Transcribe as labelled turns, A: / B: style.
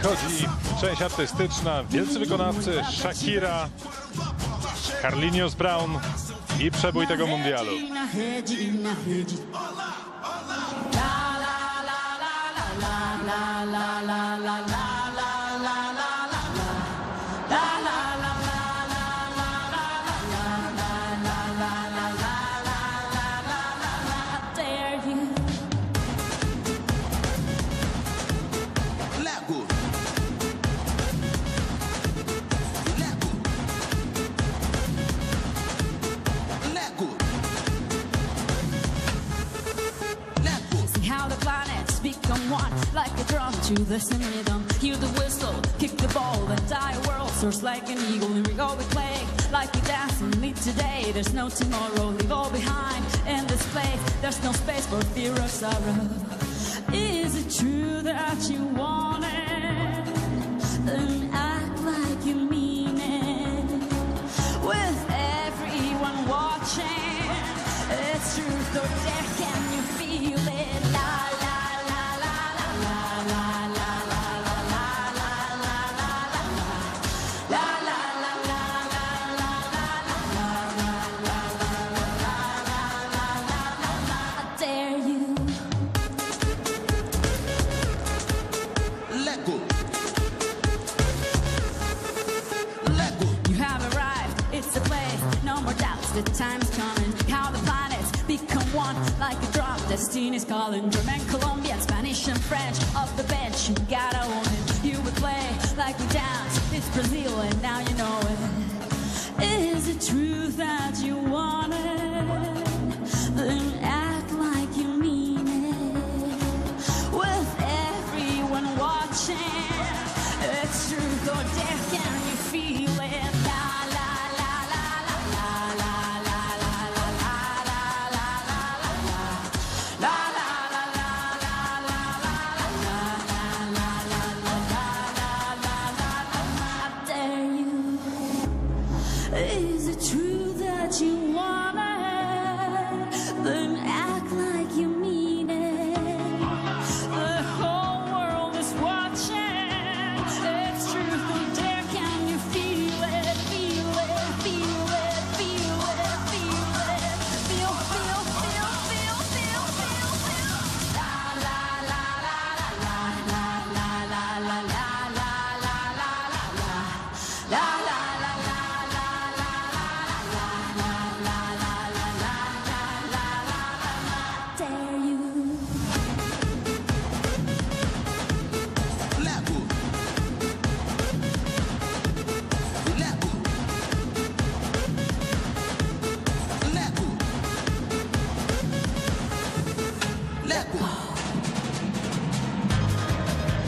A: nadchodzi część artystyczna. Wielcy wykonawcy Shakira, Carlinhos Brown i przebój tego mundialu.
B: Become one like a drum to the same rhythm. Hear the whistle, kick the ball, the entire world soars like an eagle. Here we go, we play like we dance and live today. There's no tomorrow, leave all behind in this place. There's no space for fear or sorrow. Is it true that you want it? Then act like you mean it. With everyone watching, it's truth or dare, can you feel it? The time's coming, how the planets become one like a drum. Destiny's calling. German, Colombian, Spanish and French off the bench. You gotta own it. You would play like we dance. It's Brazil and now you know it. Is it true that you want it? Then act like you mean it. With everyone watching, it's truth or dare.